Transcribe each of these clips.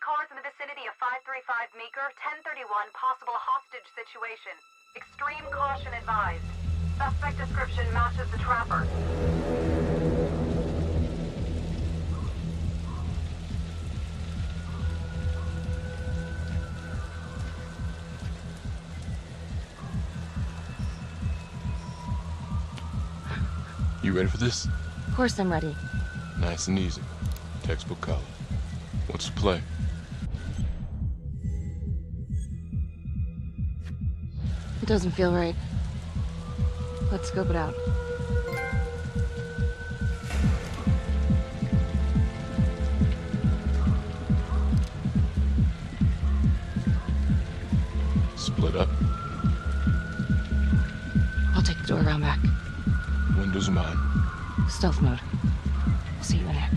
Cars in the vicinity of 535 Meeker, 1031, possible hostage situation. Extreme caution advised. Suspect description matches the trapper. You ready for this? Of course I'm ready. Nice and easy. Textbook color. What's the play? It doesn't feel right. Let's scope it out. Split up. I'll take the door around back. Windows mine. Stealth mode. I'll see you in there.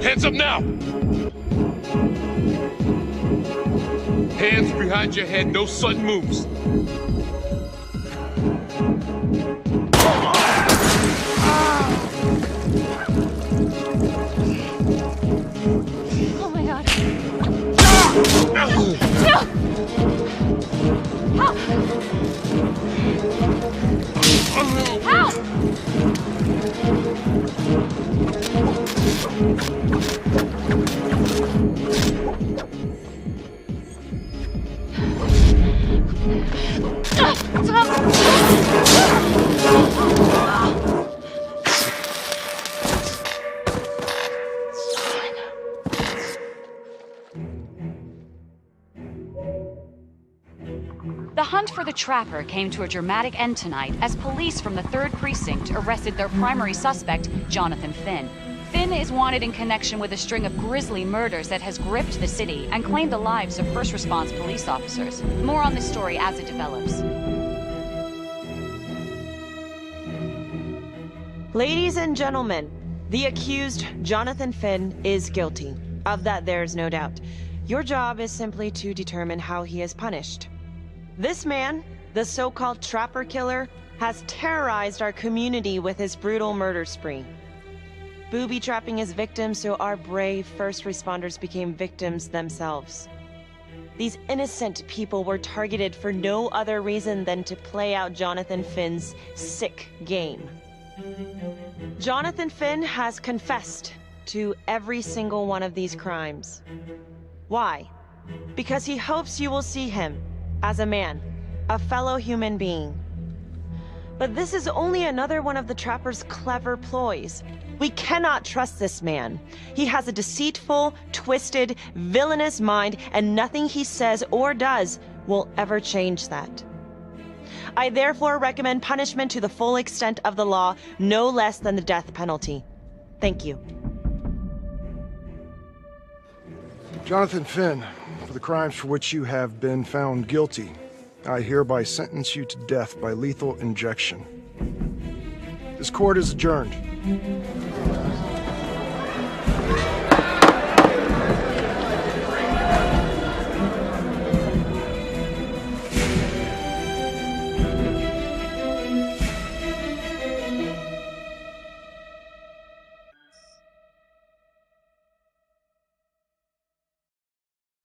Hands up now! Hands behind your head, no sudden moves. Oh my god. Help! The hunt for the Trapper came to a dramatic end tonight as police from the 3rd Precinct arrested their primary suspect, Jonathan Finn. Finn is wanted in connection with a string of grisly murders that has gripped the city and claimed the lives of first response police officers. More on this story as it develops. Ladies and gentlemen, the accused, Jonathan Finn, is guilty. Of that there's no doubt. Your job is simply to determine how he is punished. This man, the so-called Trapper Killer, has terrorized our community with his brutal murder spree. Booby-trapping his victims so our brave first responders became victims themselves. These innocent people were targeted for no other reason than to play out Jonathan Finn's sick game. Jonathan Finn has confessed to every single one of these crimes. Why? Because he hopes you will see him as a man, a fellow human being. But this is only another one of the Trapper's clever ploys. We cannot trust this man. He has a deceitful, twisted, villainous mind, and nothing he says or does will ever change that. I therefore recommend punishment to the full extent of the law, no less than the death penalty. Thank you. Jonathan Finn, for the crimes for which you have been found guilty, I hereby sentence you to death by lethal injection. This court is adjourned.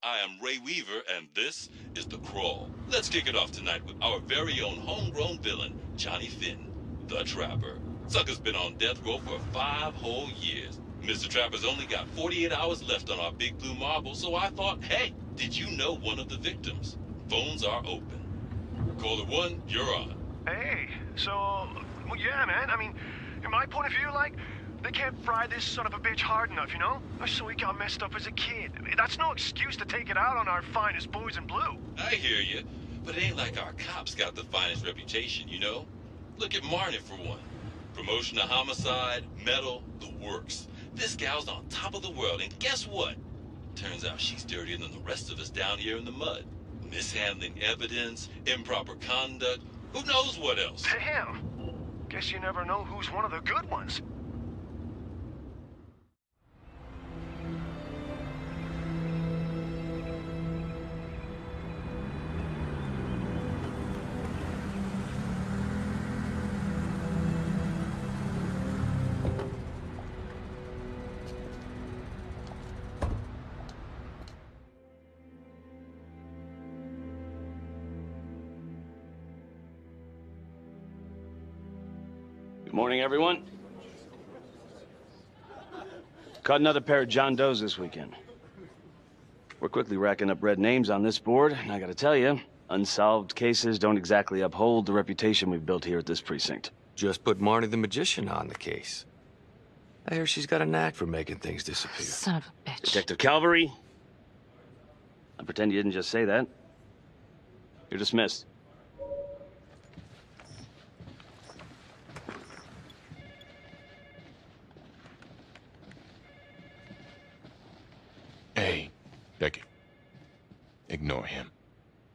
I am Ray Weaver, and this is The Crawl. Let's kick it off tonight with our very own homegrown villain, Johnny Finn, the Trapper. Sucker's been on death row for 5 whole years. Mr. Trapper's only got 48 hours left on our big blue marble, so I thought, hey, did you know one of the victims? Phones are open. Caller 1, you're on. Hey, so, well, yeah, man, I mean, in my point of view, like, they can't fry this son of a bitch hard enough, you know? So he got messed up as a kid. That's no excuse to take it out on our finest boys in blue. I hear you, but it ain't like our cops got the finest reputation, you know? Look at Marnie for one. Promotion to homicide, medal, the works. This gal's on top of the world, and guess what? Turns out she's dirtier than the rest of us down here in the mud. Mishandling evidence, improper conduct, who knows what else? Damn. Guess you never know who's one of the good ones. Good morning, everyone. Caught another pair of John Does this weekend. We're quickly racking up red names on this board, and I gotta tell you, unsolved cases don't exactly uphold the reputation we've built here at this precinct. Just put Marnie the Magician on the case. I hear she's got a knack for making things disappear. Son of a bitch. Detective Calvary, I pretend you didn't just say that. You're dismissed. Hey, Becky. Ignore him.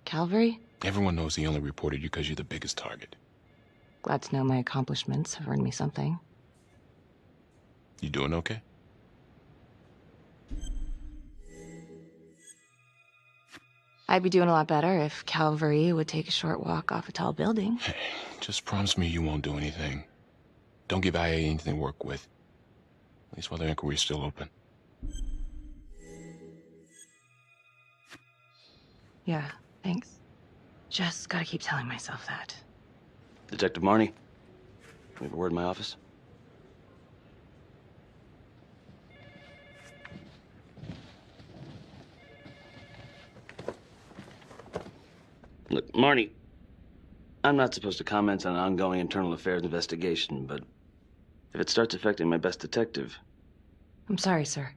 Calvary? Everyone knows he only reported you because you're the biggest target. Glad to know my accomplishments have earned me something. You doing okay? I'd be doing a lot better if Calvary would take a short walk off a tall building. Hey, just promise me you won't do anything. Don't give IA anything to work with. At least while the inquiry's still open. Yeah, thanks. Just gotta keep telling myself that. Detective Marnie, we have a word in my office. Look, Marnie, I'm not supposed to comment on an ongoing internal affairs investigation, but if it starts affecting my best detective... I'm sorry, sir.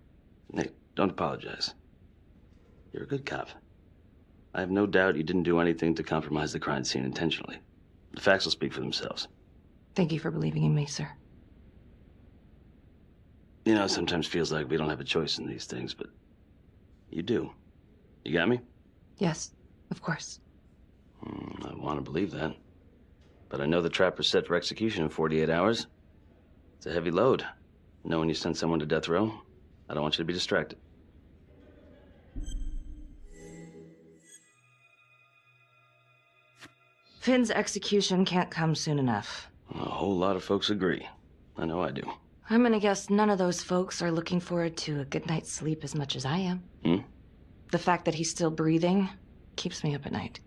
Hey, don't apologize. You're a good cop. I have no doubt you didn't do anything to compromise the crime scene intentionally. The facts will speak for themselves. Thank you for believing in me, sir. You know, it sometimes feels like we don't have a choice in these things, but you do. You got me? Yes, of course. I want to believe that. But I know the Trapper's set for execution in 48 hours. It's a heavy load. Knowing you send someone to death row, I don't want you to be distracted. Finn's execution can't come soon enough. A whole lot of folks agree. I know I do. I'm gonna guess none of those folks are looking forward to a good night's sleep as much as I am. The fact that he's still breathing keeps me up at night.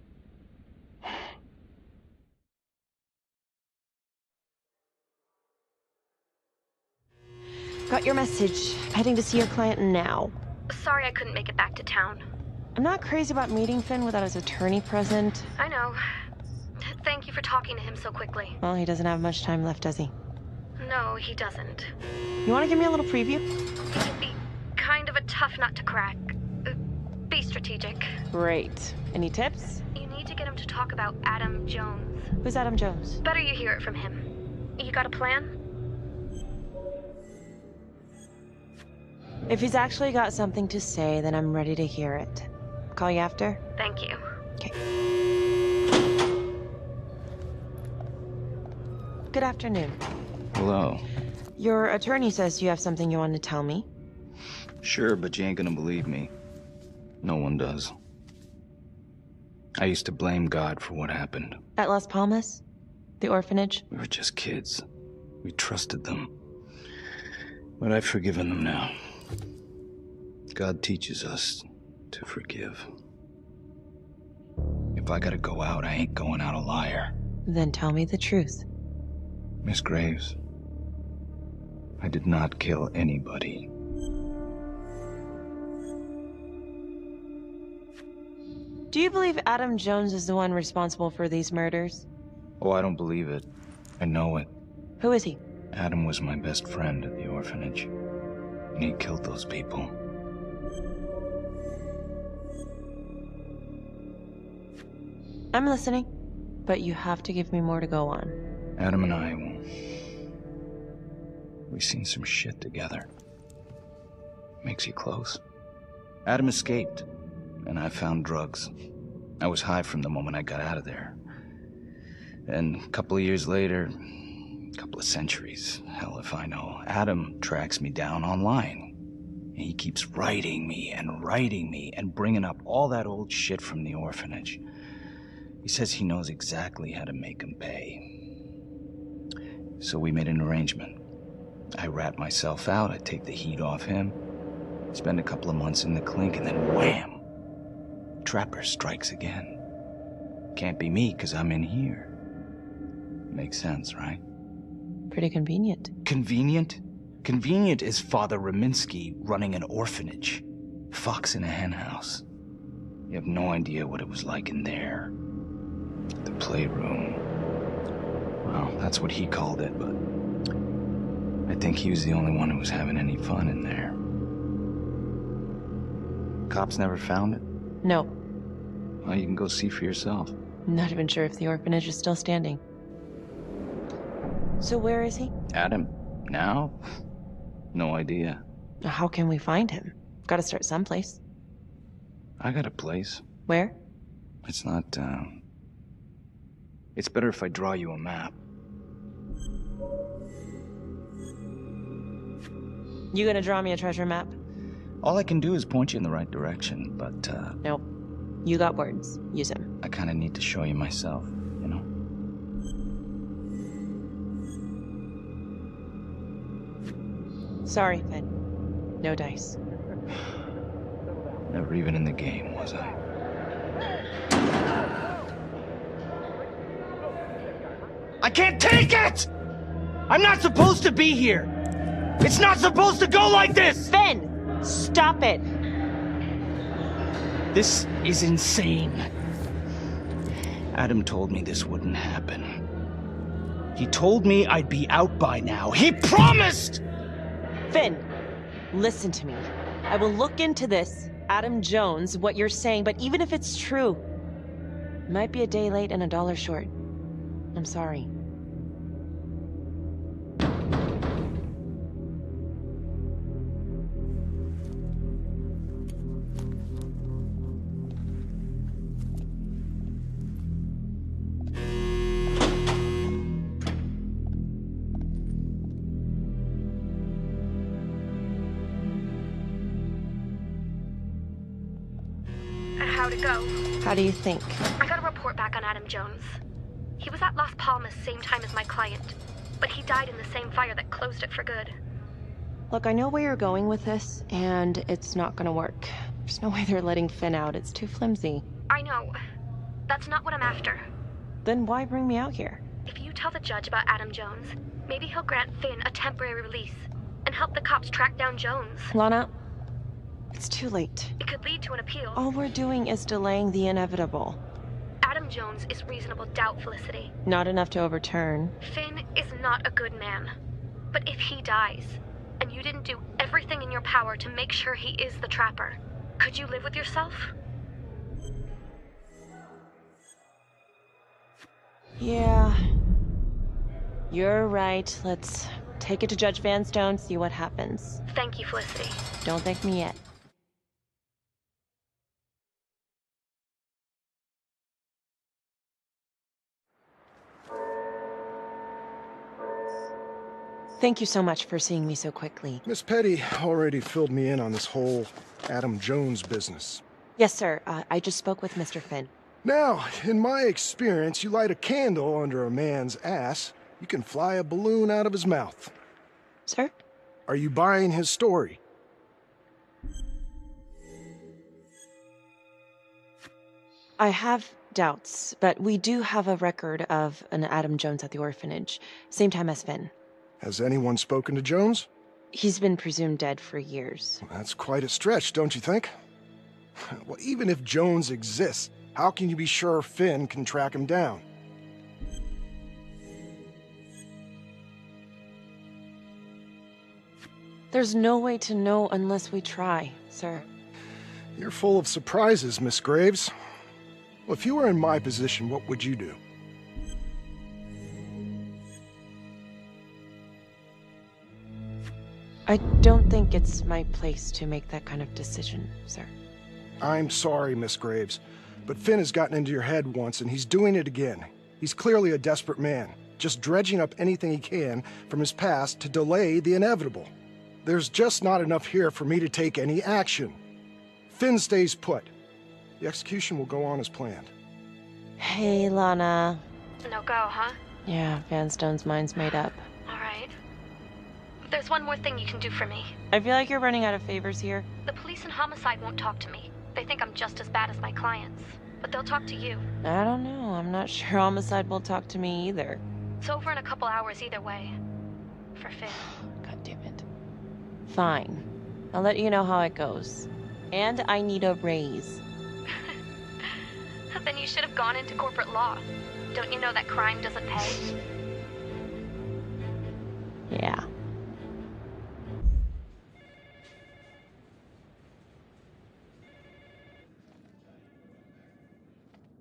Got your message. Heading to see your client now. Sorry I couldn't make it back to town. I'm not crazy about meeting Finn without his attorney present. I know. Thank you for talking to him so quickly. Well, he doesn't have much time left, does he? No, he doesn't. You want to give me a little preview? It can be kind of a tough nut to crack. Be strategic. Great. Any tips? You need to get him to talk about Adam Jones. Who's Adam Jones? Better you hear it from him. You got a plan? If he's actually got something to say, then I'm ready to hear it. Call you after? Thank you. Okay. Good afternoon. Hello. Your attorney says you have something you want to tell me. Sure, but you ain't gonna believe me. No one does. I used to blame God for what happened. At Las Palmas? The orphanage? We were just kids. We trusted them. But I've forgiven them now. God teaches us to forgive. If I gotta go out, I ain't going out a liar. Then tell me the truth. Miss Graves, I did not kill anybody. Do you believe Adam Jones is the one responsible for these murders? Oh, I don't believe it. I know it. Who is he? Adam was my best friend at the orphanage. And he killed those people. I'm listening, but you have to give me more to go on. Adam and I, we've seen some shit together. Makes you close. Adam escaped, and I found drugs. I was high from the moment I got out of there. And a couple of years later, a couple of centuries, hell if I know, Adam tracks me down online. And he keeps writing me and bringing up all that old shit from the orphanage. He says he knows exactly how to make him pay. So we made an arrangement. I rat myself out, I take the heat off him, spend a couple of months in the clink, and then wham! Trapper strikes again. Can't be me, 'cause I'm in here. Makes sense, right? Pretty convenient. Convenient? Convenient is Father Raminsky running an orphanage. Fox in a henhouse. You have no idea what it was like in there. The playroom. Well, that's what he called it, but I think he was the only one who was having any fun in there. Cops never found it? No. Well, you can go see for yourself. I'm not even sure if the orphanage is still standing. So where is he? Adam? Now? No idea. How can we find him? Gotta start someplace. I got a place. Where? It's not, It's better if I draw you a map. You gonna draw me a treasure map? All I can do is point you in the right direction, but, Nope. You got words. Use them. I kinda need to show you myself, you know? Sorry, Finn. No dice. Never even in the game, was I? I can't take it! I'm not supposed to be here! It's not supposed to go like this! Finn! Stop it! This is insane. Adam told me this wouldn't happen. He told me I'd be out by now. He promised! Finn, listen to me. I will look into this, Adam Jones, what you're saying, but even if it's true, it might be a day late and $1 short. I'm sorry. How'd it go? How do you think? I got a report back on Adam Jones. He was at Las Palmas same time as my client, but he died in the same fire that closed it for good. Look, I know where you're going with this, and it's not gonna work. There's no way they're letting Finn out. It's too flimsy. I know. That's not what I'm after. Then why bring me out here? If you tell the judge about Adam Jones, maybe he'll grant Finn a temporary release and help the cops track down Jones. Lana, it's too late. It could lead to an appeal. All we're doing is delaying the inevitable. Adam Jones is reasonable doubt, Felicity. Not enough to overturn. Finn is not a good man. But if he dies, and you didn't do everything in your power to make sure he is the trapper, could you live with yourself? Yeah. You're right. Let's take it to Judge Vanstone, see what happens. Thank you, Felicity. Don't thank me yet. Thank you so much for seeing me so quickly. Miss Petty already filled me in on this whole Adam Jones business. Yes, sir. I just spoke with Mr. Finn. Now, in my experience, you light a candle under a man's ass, you can fly a balloon out of his mouth. Sir? Are you buying his story? I have doubts, but we do have a record of an Adam Jones at the orphanage, same time as Finn. Has anyone spoken to Jones? He's been presumed dead for years. That's quite a stretch, don't you think? Well, even if Jones exists, how can you be sure Finn can track him down? There's no way to know unless we try, sir. You're full of surprises, Miss Graves. Well, if you were in my position, what would you do? I don't think it's my place to make that kind of decision, sir. I'm sorry, Miss Graves, but Finn has gotten into your head once, and he's doing it again. He's clearly a desperate man, just dredging up anything he can from his past to delay the inevitable. There's just not enough here for me to take any action. Finn stays put. The execution will go on as planned. Hey, Lana. No go, huh? Yeah, Vanstone's mind's made up. All right. There's one more thing you can do for me. I feel like you're running out of favors here. The police and homicide won't talk to me. They think I'm just as bad as my clients. But they'll talk to you. I don't know. I'm not sure homicide will talk to me either. It's over in a couple hours either way. For Finn. God damn it. Fine. I'll let you know how it goes. And I need a raise. Then you should have gone into corporate law. Don't you know that crime doesn't pay? Yeah.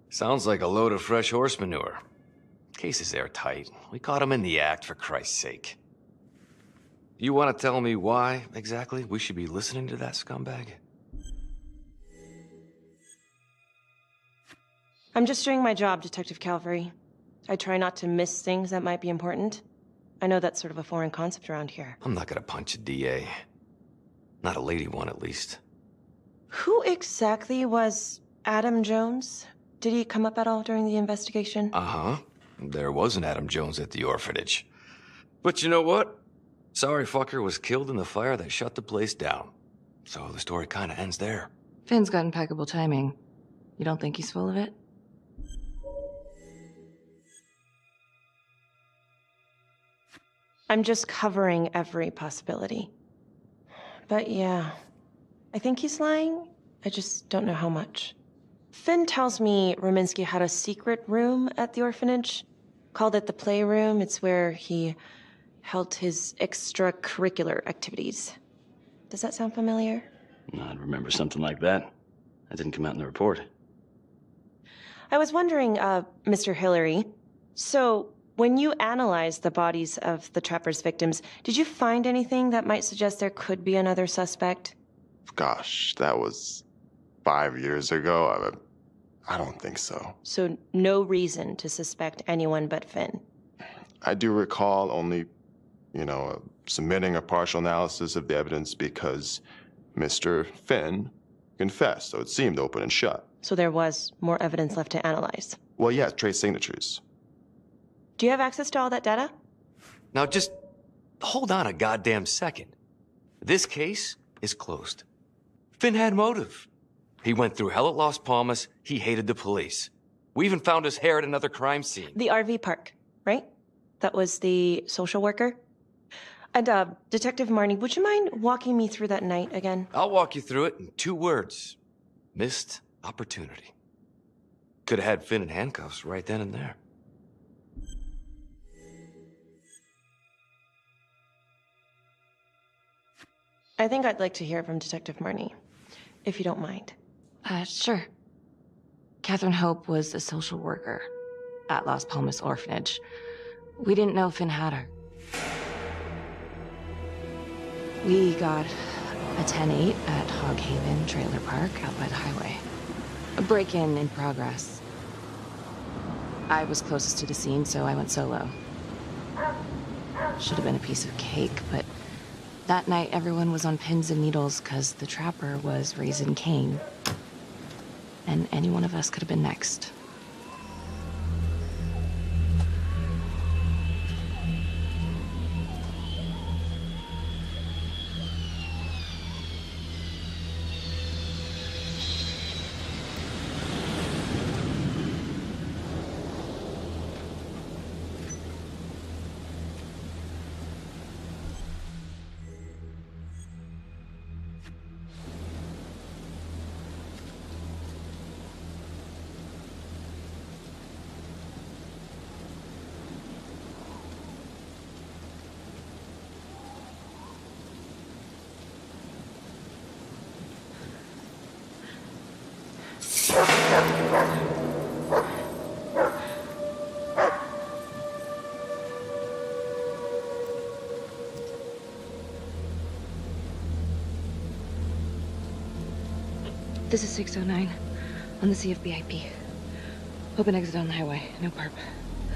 Sounds like a load of fresh horse manure. Case is airtight. We caught him in the act, for Christ's sake. You want to tell me why, exactly, we should be listening to that scumbag? I'm just doing my job, Detective Calvary. I try not to miss things that might be important. I know that's sort of a foreign concept around here. I'm not gonna punch a DA. Not a lady one, at least. Who exactly was Adam Jones? Did he come up at all during the investigation? Uh-huh. There was an Adam Jones at the orphanage. But you know what? Sorry fucker was killed in the fire that shut the place down. So the story kinda ends there. Finn's got impeccable timing. You don't think he's full of it? I'm just covering every possibility. But yeah, I think he's lying. I just don't know how much. Finn tells me Rominsky had a secret room at the orphanage. Called it the playroom. It's where he held his extracurricular activities. Does that sound familiar? I remember something like that. That didn't come out in the report. I was wondering, Mr. Hillary, so when you analyzed the bodies of the Trapper's victims, did you find anything that might suggest there could be another suspect? Gosh, that was 5 years ago. I don't think so. So no reason to suspect anyone but Finn? I do recall only, submitting a partial analysis of the evidence because Mr. Finn confessed, so it seemed open and shut. So there was more evidence left to analyze? Well, yeah, trace signatures. Do you have access to all that data? Now just hold on a goddamn second. This case is closed. Finn had motive. He went through hell at Las Palmas. He hated the police. We even found his hair at another crime scene. The RV park, right? That was the social worker? And, Detective Marnie, would you mind walking me through that night again? I'll walk you through it in 2 words. Missed opportunity. Could have had Finn in handcuffs right then and there. I think I'd like to hear from Detective Marnie, if you don't mind. Sure. Catherine Hope was a social worker. at Las Palmas Orphanage. We didn't know Finn had her. We got a 10-8 at Hog Haven Trailer Park out by the highway. A break-in in progress. I was closest to the scene, so I went solo. Should have been a piece of cake, but that night everyone was on pins and needles because the trapper was raising Cain. And any one of us could have been next. This is 609 on the CFBIP. Open exit on the highway. No perp.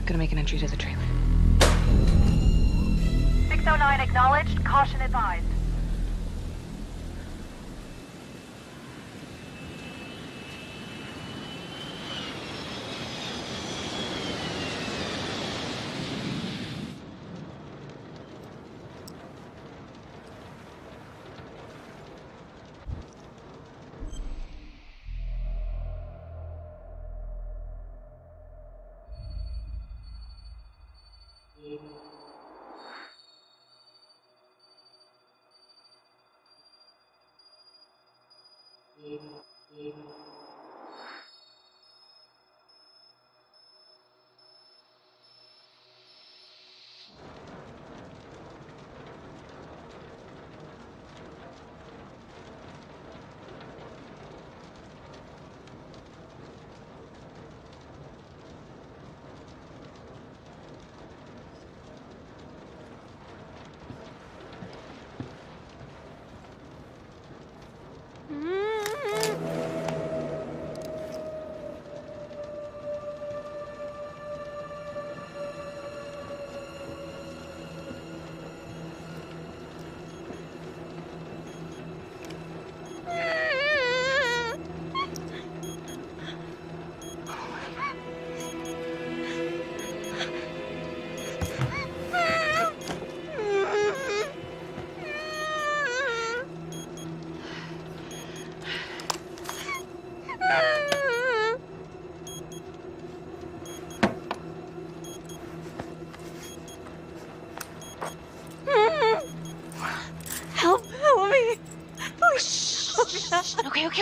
Gonna make an entry to the trailer. 609 acknowledged. Caution advised.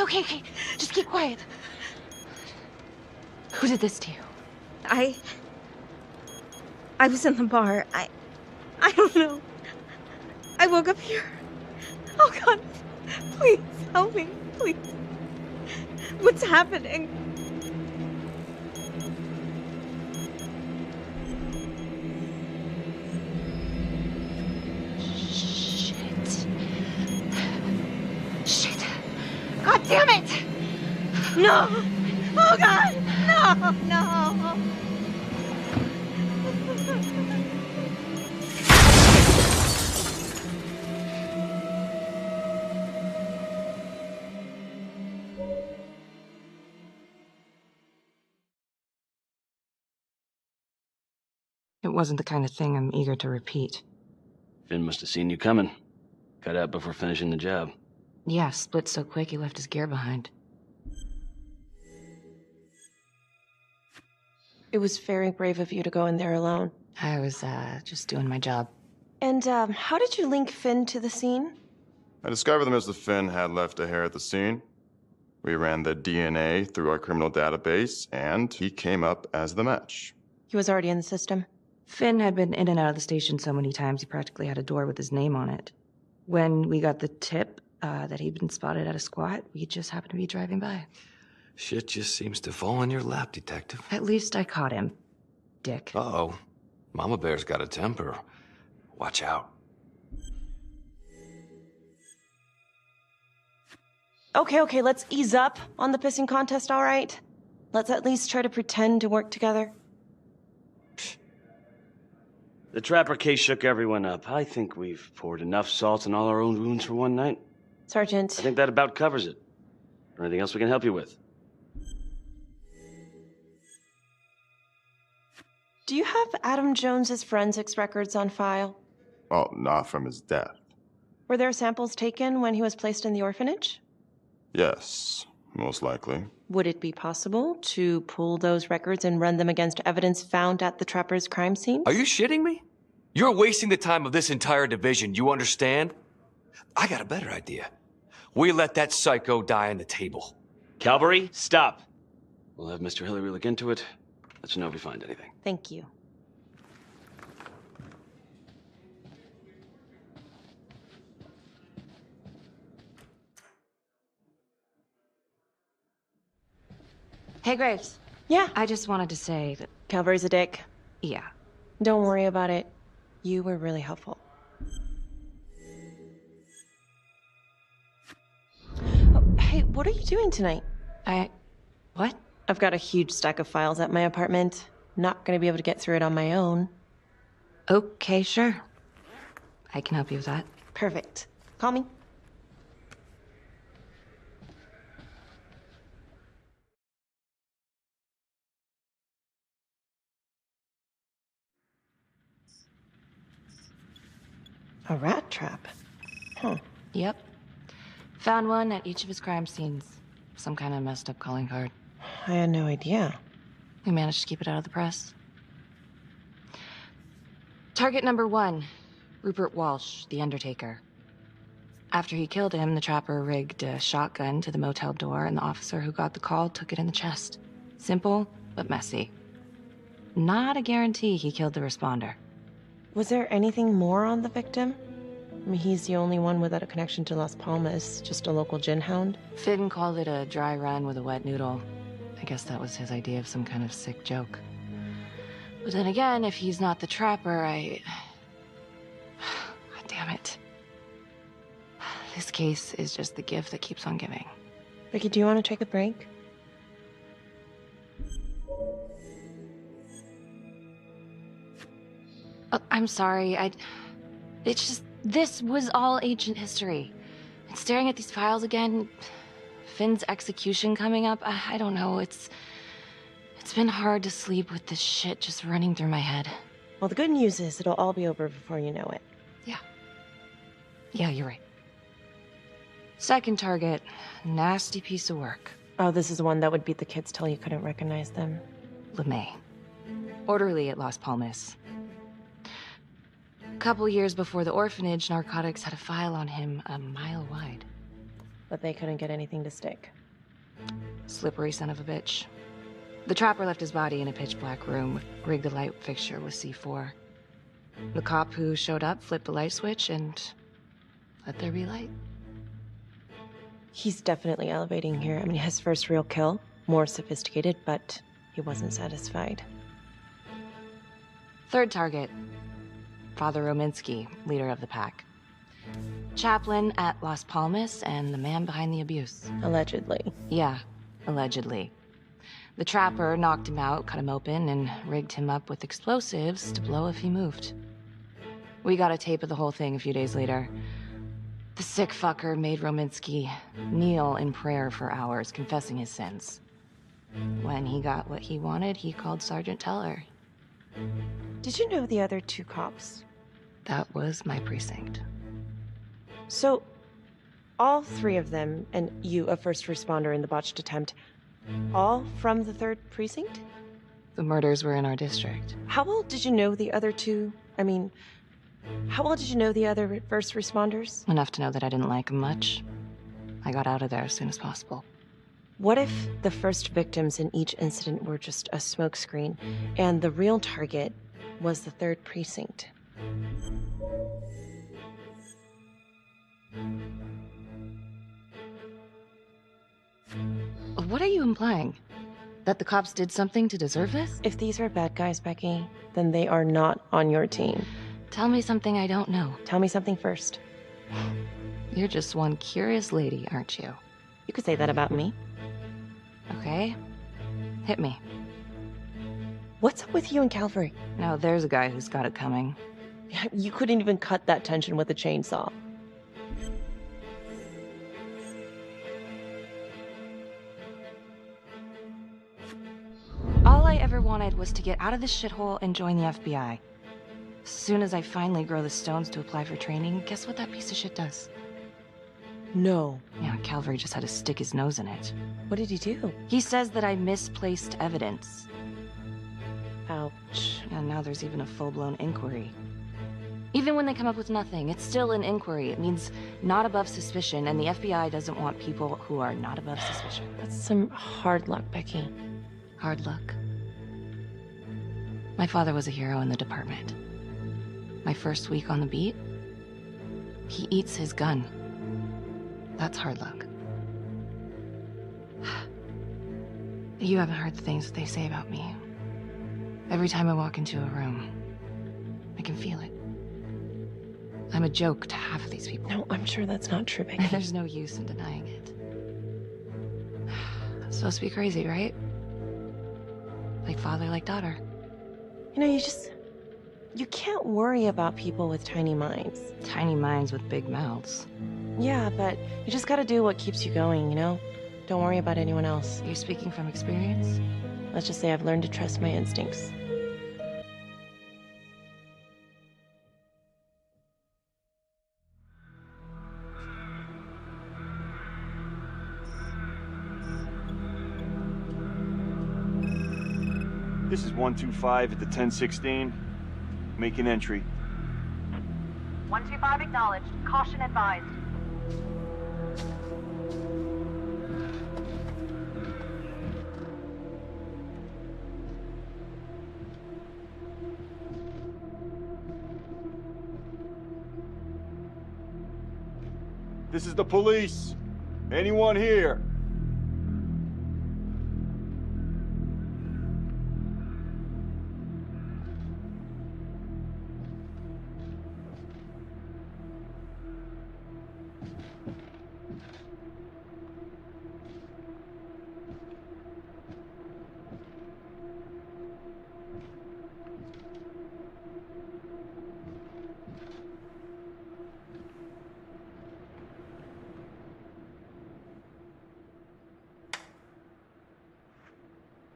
Okay. Just keep quiet. Who did this to you? I was in the bar. I don't know. I woke up here. Oh God, please help me, please. What's happening? Shit. God damn it! No! Oh God! No! It wasn't the kind of thing I'm eager to repeat. Finn must have seen you coming. Got out before finishing the job. Yeah, split so quick he left his gear behind. It was very brave of you to go in there alone. I was, just doing my job. And, how did you link Finn to the scene? I discovered that Mr. Finn had left a hair at the scene. We ran the DNA through our criminal database, and he came up as the match. He was already in the system. Finn had been in and out of the station so many times he practically had a door with his name on it. When we got the tip that he'd been spotted at a squat, we just happened to be driving by. Shit just seems to fall in your lap, Detective. At least I caught him. dick. Uh-oh. Mama Bear's got a temper. Watch out. Okay, let's ease up on the pissing contest, all right? Let's at least try to pretend to work together. The Trapper case shook everyone up. I think we've poured enough salt in all our own wounds for one night. Sergeant. I think that about covers it. Or anything else we can help you with? Do you have Adam Jones's forensics records on file? Well, not from his death. Were there samples taken when he was placed in the orphanage? Yes, most likely. Would it be possible to pull those records and run them against evidence found at the Trapper's crime scene? Are you shitting me? You're wasting the time of this entire division, you understand? I got a better idea. We let that psycho die on the table. Calvary, stop. We'll have Mr. Hillary look into it. Let you know if we find anything. Thank you. Hey, Graves. Yeah? I just wanted to say that... Calvary's a dick. Yeah. Don't worry about it. You were really helpful. Oh, hey, what are you doing tonight? What? I've got a huge stack of files at my apartment. Not gonna be able to get through it on my own. Okay, sure. I can help you with that. Perfect. Call me. A rat trap? Huh. Yep. Found one at each of his crime scenes. Some kind of messed up calling card. I had no idea. We managed to keep it out of the press. Target number 1, Rupert Walsh, the Undertaker. After he killed him, the Trapper rigged a shotgun to the motel door, and the officer who got the call took it in the chest. Simple, but messy. Not a guarantee he killed the responder. Was there anything more on the victim? I mean, he's the only one without a connection to Las Palmas, just a local gin hound. Finn called it a dry run with a wet noodle. I guess that was his idea of some kind of sick joke. But then again, if he's not the Trapper, God damn it. This case is just the gift that keeps on giving. Vicky, do you want to take a break? I'm sorry, it's just, this was all ancient history. And staring at these files again, Finn's execution coming up, I don't know, it's been hard to sleep with this shit just running through my head. Well, the good news is it'll all be over before you know it. Yeah, you're right. Second target, nasty piece of work. Oh, this is the one that would beat the kids till you couldn't recognize them. LeMay. Orderly at Las Palmas. A couple years before the orphanage, narcotics had a file on him a mile wide. But they couldn't get anything to stick. Slippery son of a bitch. The Trapper left his body in a pitch-black room, rigged the light fixture with C4. The cop who showed up flipped the light switch and let there be light. He's definitely elevating here. I mean, his first real kill, more sophisticated, but he wasn't satisfied. Third target, Father Rominsky, leader of the pack. Chaplain at Las Palmas and the man behind the abuse. Allegedly. Yeah, allegedly. The Trapper knocked him out, cut him open, and rigged him up with explosives to blow if he moved. We got a tape of the whole thing a few days later. The sick fucker made Rominsky kneel in prayer for hours, confessing his sins. When he got what he wanted, he called Sergeant Teller. Did you know the other two cops? That was my precinct. So, all three of them, and you, a first responder in the botched attempt, all from the 3rd precinct? The murders were in our district. How well did you know the other two? I mean, how well did you know the other first responders? Enough to know that I didn't like them much. I got out of there as soon as possible. What if the first victims in each incident were just a smokescreen, and the real target was the 3rd precinct? What are you implying? That the cops did something to deserve this? If these are bad guys, Becky, then they are not on your team. Tell me something I don't know. Tell me something first. You're just one curious lady, aren't you? You could say that about me. Okay. Hit me. What's up with you and Calvary? Now there's a guy who's got it coming. You couldn't even cut that tension with a chainsaw. All I ever wanted was to get out of this shithole and join the FBI. As soon as I finally grow the stones to apply for training, guess what that piece of shit does? No. Yeah, Calvary just had to stick his nose in it. What did he do? He says that I misplaced evidence. Ouch. And now there's even a full-blown inquiry. Even when they come up with nothing, it's still an inquiry. It means not above suspicion, and the FBI doesn't want people who are not above suspicion. That's some hard luck, Becky. Hard luck. My father was a hero in the department. My first week on the beat, he eats his gun. That's hard luck. You haven't heard the things that they say about me. Every time I walk into a room, I can feel it. I'm a joke to half of these people. No, I'm sure that's not true, Becky. There's no use in denying it. I'm supposed to be crazy, right? Like father, like daughter. You know, you can't worry about people with tiny minds. Tiny minds with big mouths. Yeah, but you just gotta do what keeps you going, you know? Don't worry about anyone else. You're speaking from experience? Let's just say I've learned to trust my instincts. This is 125 at the 1016. Make an entry. 125 acknowledged. Caution advised. This is the police. Anyone here?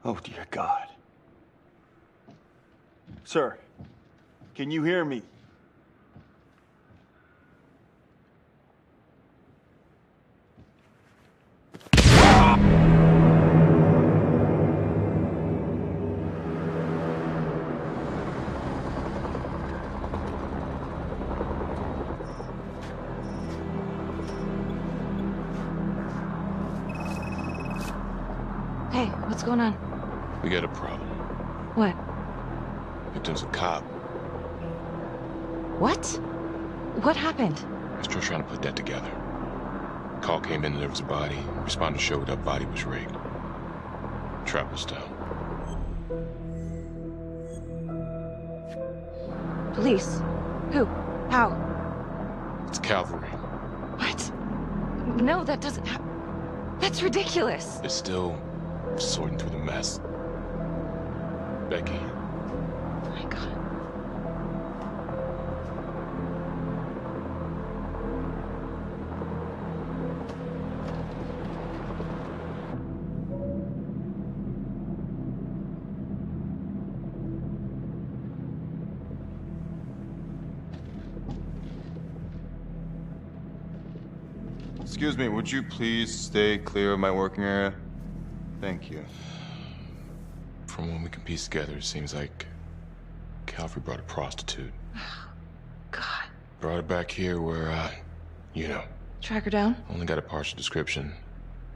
Oh, dear God. Sir, can you hear me? Hey, what's going on? We got a problem. What? Victim's a cop. What? What happened? Still trying to put that together. Call came in and there was a body. Responder showed up, body was rigged. Trap was down. Police? Who? How? It's Calvary. What? No, that doesn't That's ridiculous. It's still sorting through the mess. Becky. Oh my God. Excuse me, would you please stay clear of my working area? Thank you. From what we can piece together, it seems like Calvary brought a prostitute. God. Brought her back here where, you know. Track her down? Only got a partial description.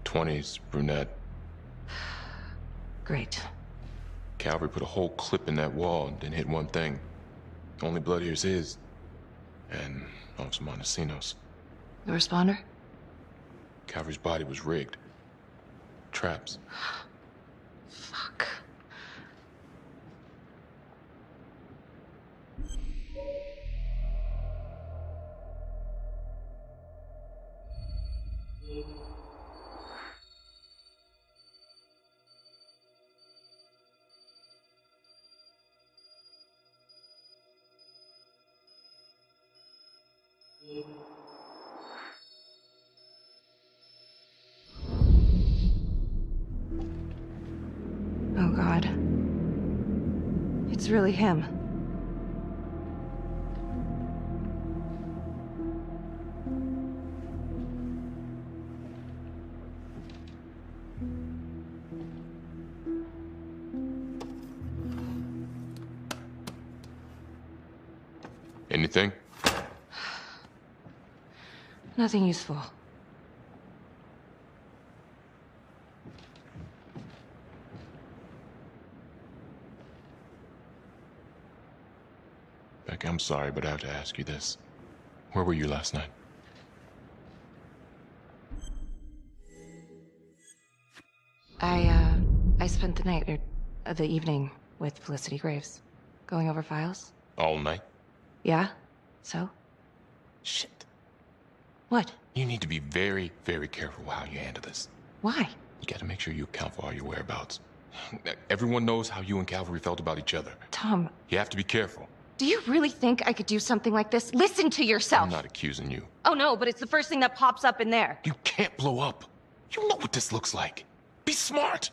20s, brunette. Great. Calvary put a whole clip in that wall and didn't hit one thing. Only blood here's his. And Officer Montesinos. The responder? Calvary's body was rigged. Traps. Fuck. Oh, God. It's really him. Anything? Nothing useful. Beck, I'm sorry, but I have to ask you this. Where were you last night? I spent the night, or the evening, with Felicity Graves. Going over files. All night? Yeah? So? Shit. What? You need to be very, very careful how you handle this. Why? You gotta make sure you account for all your whereabouts. Everyone knows how you and Calvary felt about each other. Tom. You have to be careful. Do you really think I could do something like this? Listen to yourself! I'm not accusing you. Oh no, but it's the first thing that pops up in there. You can't blow up. You know what this looks like. Be smart.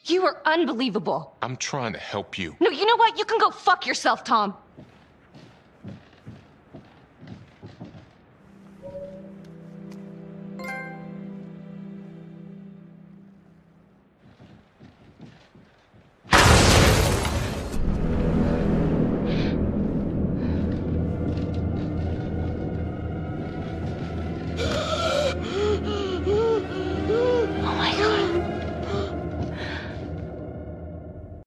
You are unbelievable. I'm trying to help you. No, you know what? You can go fuck yourself, Tom.